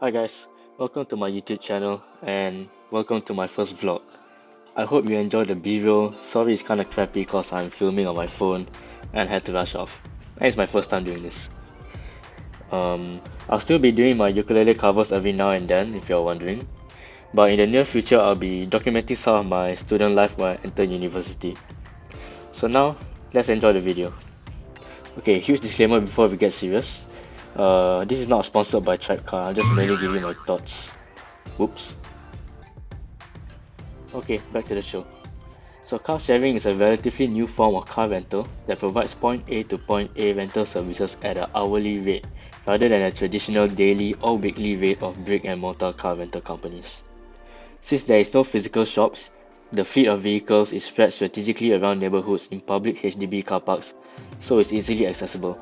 Hi guys, welcome to my YouTube channel and welcome to my first vlog. I hope you enjoyed the B-roll. Sorry it's kinda crappy cause I'm filming on my phone and had to rush off. And it's my first time doing this. I'll still be doing my ukulele covers every now and then if you're wondering. But in the near future I'll be documenting some of my student life when I enter university. So now, let's enjoy the video. Okay, huge disclaimer before we get serious. This is not sponsored by Tribecar, I'll just merely give you my thoughts. Whoops. Okay, back to the show. So car sharing is a relatively new form of car rental that provides point A to point A rental services at an hourly rate rather than a traditional daily or weekly rate of brick and mortar car rental companies. Since there is no physical shops, the fleet of vehicles is spread strategically around neighbourhoods in public HDB car parks, so it's easily accessible.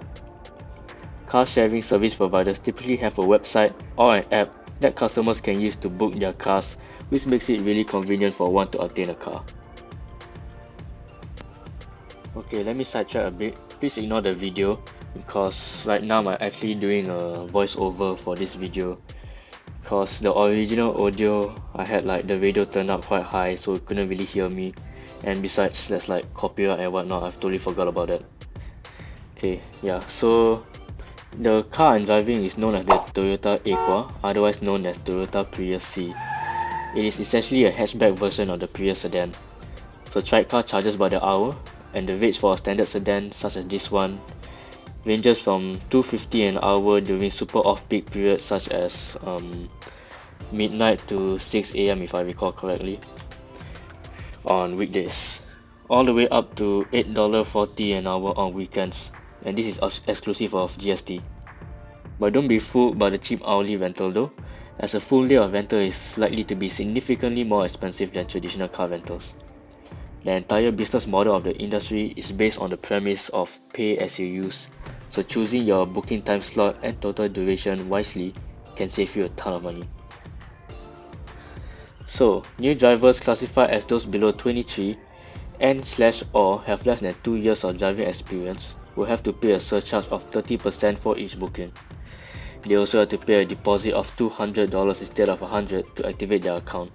Car sharing service providers typically have a website or an app that customers can use to book their cars, which makes it really convenient for one to obtain a car. Okay, let me sidetrack a bit. Please ignore the video because right now I'm actually doing a voiceover for this video. Because the original audio, I had like the radio turned up quite high so it couldn't really hear me. And besides, there's like copyright and whatnot, I've totally forgot about that. Okay, yeah, so the car I'm driving is known as the Toyota Aqua, otherwise known as Toyota Prius C. It is essentially a hatchback version of the Prius sedan. So Tribecar charges by the hour, and the rates for a standard sedan such as this one ranges from $250 an hour during super off-peak periods such as midnight to 6 AM if I recall correctly on weekdays, all the way up to $8.40 an hour on weekends. And this is exclusive of GST. But don't be fooled by the cheap hourly rental though, as a full day of rental is likely to be significantly more expensive than traditional car rentals. The entire business model of the industry is based on the premise of pay as you use, so choosing your booking time slot and total duration wisely can save you a ton of money. So, new drivers classified as those below 23 and/or have less than 2 years of driving experience will have to pay a surcharge of 30% for each booking. They also have to pay a deposit of $200 instead of $100 to activate their account.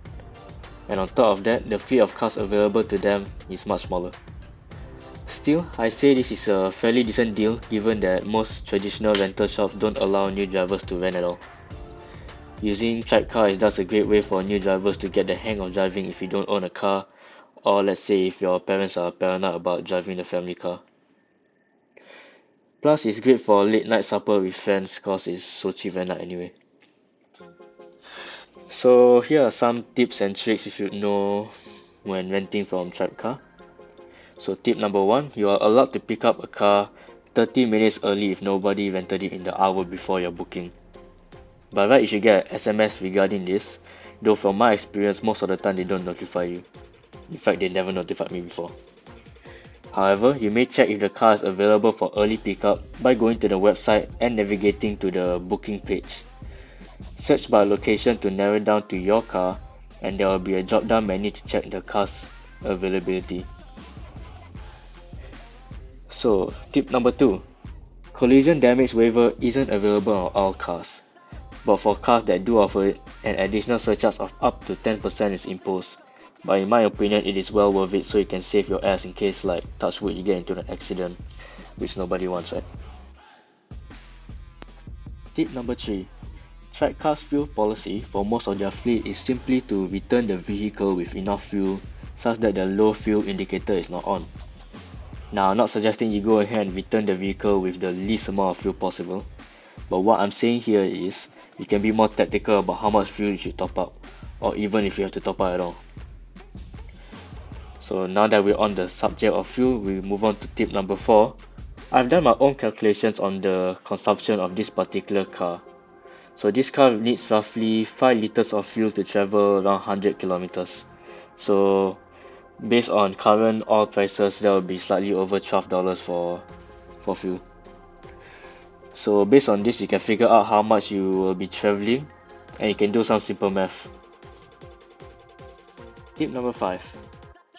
And on top of that, the fleet of cars available to them is much smaller. Still, I say this is a fairly decent deal given that most traditional rental shops don't allow new drivers to rent at all. Using Tribecar is thus a great way for new drivers to get the hang of driving if you don't own a car, or let's say if your parents are paranoid about driving the family car. Plus, it's great for late night supper with friends cause it's so cheap at night anyway. So here are some tips and tricks you should know when renting from Tribecar. So tip number 1, you are allowed to pick up a car 30 minutes early if nobody rented it in the hour before your booking. By right, you should get an SMS regarding this, though from my experience most of the time they don't notify you. In fact, they never notified me before. However, you may check if the car is available for early pickup by going to the website and navigating to the booking page. Search by location to narrow down to your car, and there will be a drop-down menu to check the car's availability. So, tip number 2. Collision damage waiver isn't available on all cars, but for cars that do offer it, an additional surcharge of up to 10% is imposed. But in my opinion, it is well worth it so you can save your ass in case, like, touch wood, you get into an accident, which nobody wants, right? Tip number 3. Tribecar's fuel policy for most of their fleet is simply to return the vehicle with enough fuel such that the low fuel indicator is not on. Now, I'm not suggesting you go ahead and return the vehicle with the least amount of fuel possible, but what I'm saying here is you can be more tactical about how much fuel you should top up, or even if you have to top up at all. So now that we're on the subject of fuel, we move on to tip number 4. I've done my own calculations on the consumption of this particular car. So this car needs roughly 5 liters of fuel to travel around 100 kilometers. So based on current oil prices, that will be slightly over $12 for fuel. So based on this, you can figure out how much you will be traveling, and you can do some simple math. Tip number 5.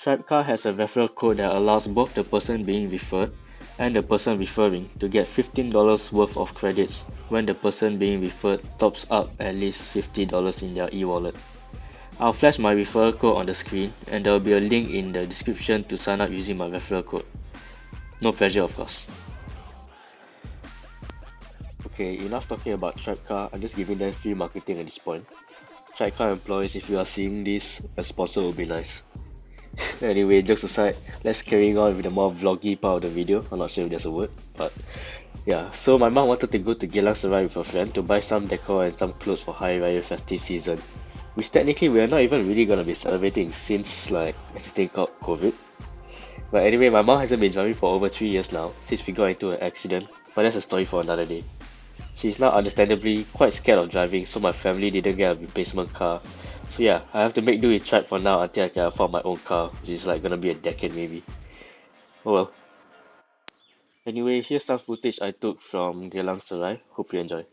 Tribecar has a referral code that allows both the person being referred and the person referring to get $15 worth of credits when the person being referred tops up at least $50 in their e-wallet. I'll flash my referral code on the screen, and there will be a link in the description to sign up using my referral code. No pressure, of course. Okay, enough talking about Tribecar. I'm just giving them free marketing at this point. Tribecar employees, if you are seeing this, a sponsor would be nice. Anyway, jokes aside, let's carry on with the more vloggy part of the video. I'm not sure if there's a word, but yeah. So my mom wanted to go to Geylang Serai with her friend to buy some decor and some clothes for Hari Raya festive season, which technically we are not even really gonna be celebrating since like there's this thing called COVID. But anyway, my mom hasn't been driving for over 3 years now since we got into an accident, but that's a story for another day. She's now understandably quite scared of driving, so my family didn't get a replacement car. So yeah, I have to make do with Tribe for now until I can afford my own car, which is like gonna be a decade maybe. Oh well. Anyway, here's some footage I took from Geylang Serai. Hope you enjoy.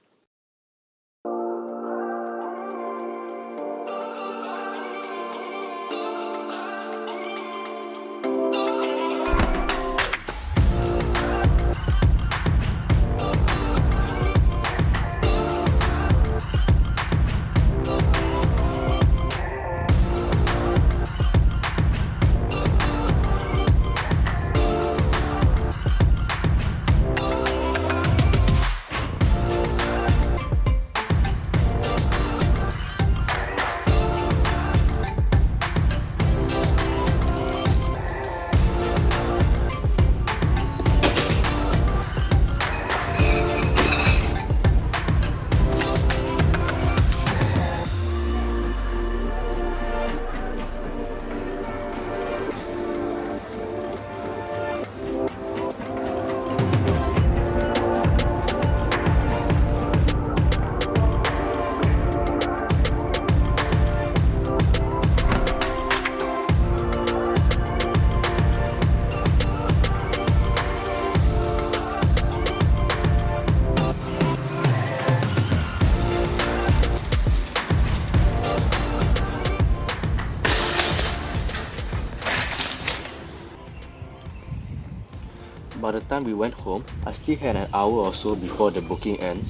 By the time we went home, I still had an hour or so before the booking end,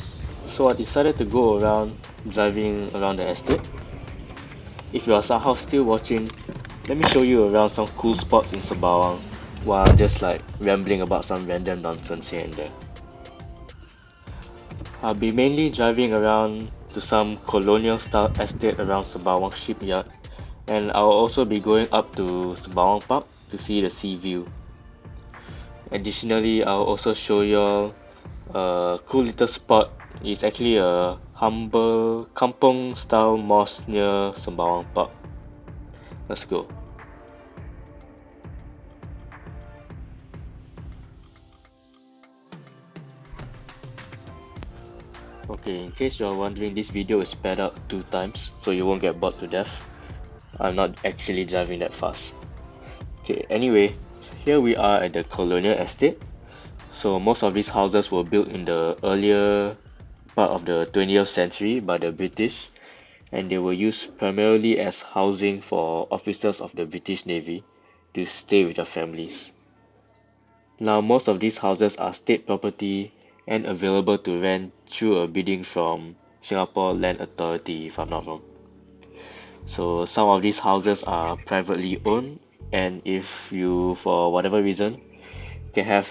so I decided to go around driving around the estate. If you are somehow still watching, let me show you around some cool spots in Sembawang while just like rambling about some random nonsense here and there. I'll be mainly driving around to some colonial style estate around Sembawang shipyard, and I'll also be going up to Sembawang Park to see the sea view. Additionally, I'll also show y'all a cool little spot. It's actually a humble kampong style mosque near Sembawang Park. Let's go. Okay, in case you're wondering, this video is sped up 2 times so you won't get bored to death. I'm not actually driving that fast. Okay, anyway, here we are at the Colonial estate. So most of these houses were built in the earlier part of the 20th century by the British, and they were used primarily as housing for officers of the British Navy to stay with their families. Now most of these houses are state property and available to rent through a bidding from Singapore Land Authority, if I'm not wrong. So some of these houses are privately owned, and if you, for whatever reason, can have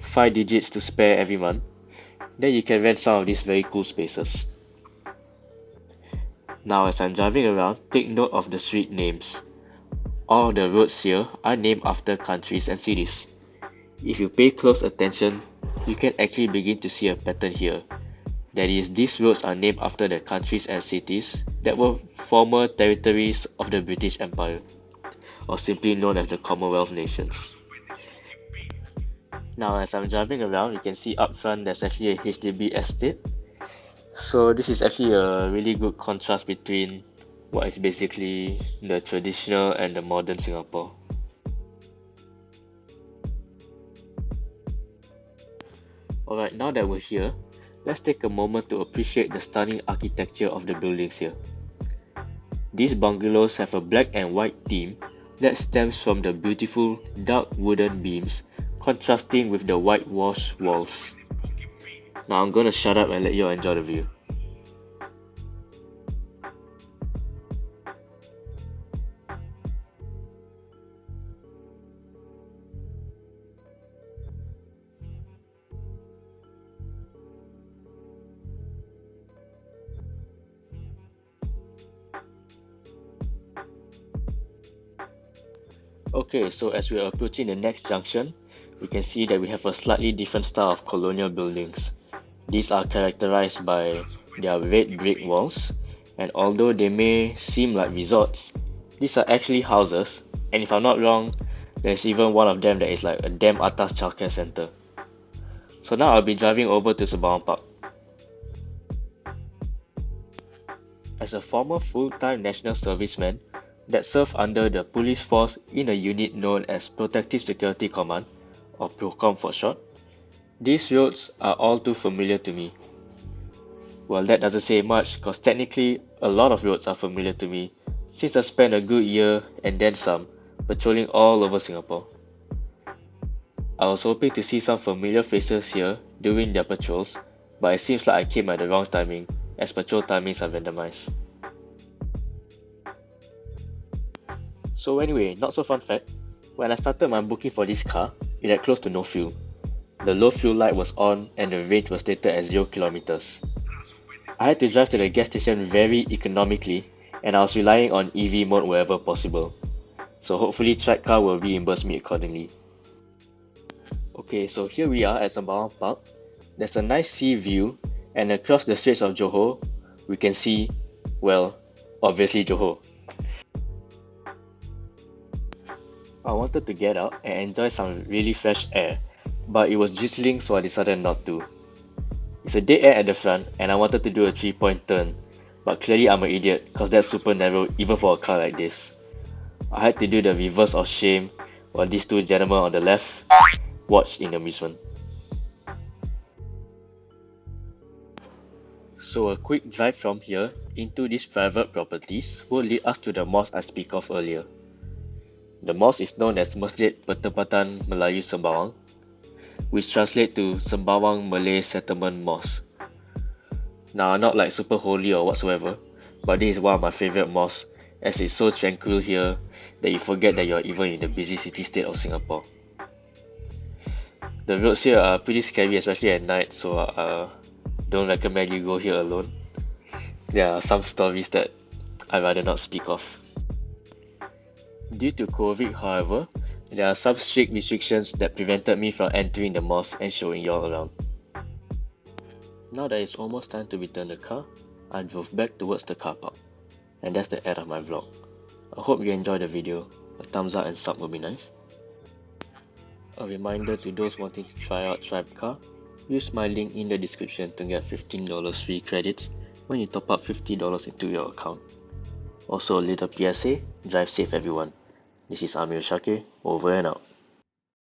5 digits to spare every month, then you can rent some of these very cool spaces. Now as I'm driving around, take note of the street names. All the roads here are named after countries and cities. If you pay close attention, you can actually begin to see a pattern here. That is, these roads are named after the countries and cities that were former territories of the British Empire, or simply known as the Commonwealth nations. Now as I'm driving around, you can see up front there's actually a HDB estate. So this is actually a really good contrast between what is basically the traditional and the modern Singapore. Alright, now that we're here, let's take a moment to appreciate the stunning architecture of the buildings here. These bungalows have a black and white theme that stems from the beautiful dark wooden beams contrasting with the whitewashed walls. Now I'm gonna shut up and let you all enjoy the view. Okay, so as we are approaching the next junction, we can see that we have a slightly different style of colonial buildings. These are characterized by their red brick walls, and although they may seem like resorts, these are actually houses, and if I'm not wrong, there's even one of them that is like a damn atas childcare center. So now I'll be driving over to Sembawang Park. As a former full-time national serviceman that served under the police force in a unit known as Protective Security Command, or PROCOM for short, these roads are all too familiar to me. Well, that doesn't say much, cause technically a lot of roads are familiar to me since I spent a good year and then some patrolling all over Singapore. I was hoping to see some familiar faces here during their patrols, but it seems like I came at the wrong timing as patrol timings are randomized. So anyway, not so fun fact, when I started my booking for this car, it had close to no fuel. The low fuel light was on and the range was stated at 0 kilometers. I had to drive to the gas station very economically and I was relying on EV mode wherever possible. So hopefully Tribecar will reimburse me accordingly. Okay, so here we are at Sembawang Park. There's a nice sea view and across the Straits of Johor, we can see, well, obviously Johor. I wanted to get out and enjoy some really fresh air, but it was drizzling so I decided not to. It's a dead end at the front and I wanted to do a 3-point turn, but clearly I'm an idiot cause that's super narrow even for a car like this. I had to do the reverse of shame while these two gentlemen on the left watched in amusement. So a quick drive from here into these private properties will lead us to the mosque I speak of earlier. The mosque is known as Masjid Petempatan Melayu Sembawang, which translates to Sembawang Malay Settlement Mosque. Now, not like super holy or whatsoever, but this is one of my favorite mosques as it's so tranquil here that you forget that you're even in the busy city state of Singapore. The roads here are pretty scary, especially at night, so don't recommend you go here alone. There are some stories that I'd rather not speak of. Due to COVID, however, there are some strict restrictions that prevented me from entering the mosque and showing y'all around. Now that it's almost time to return the car, I drove back towards the car park. And that's the end of my vlog. I hope you enjoyed the video. A thumbs up and sub would be nice. A reminder to those wanting to try out Tribecar, use my link in the description to get $15 free credits when you top up $50 into your account. Also a little PSA, drive safe everyone. This is Amir Shakir, over and out.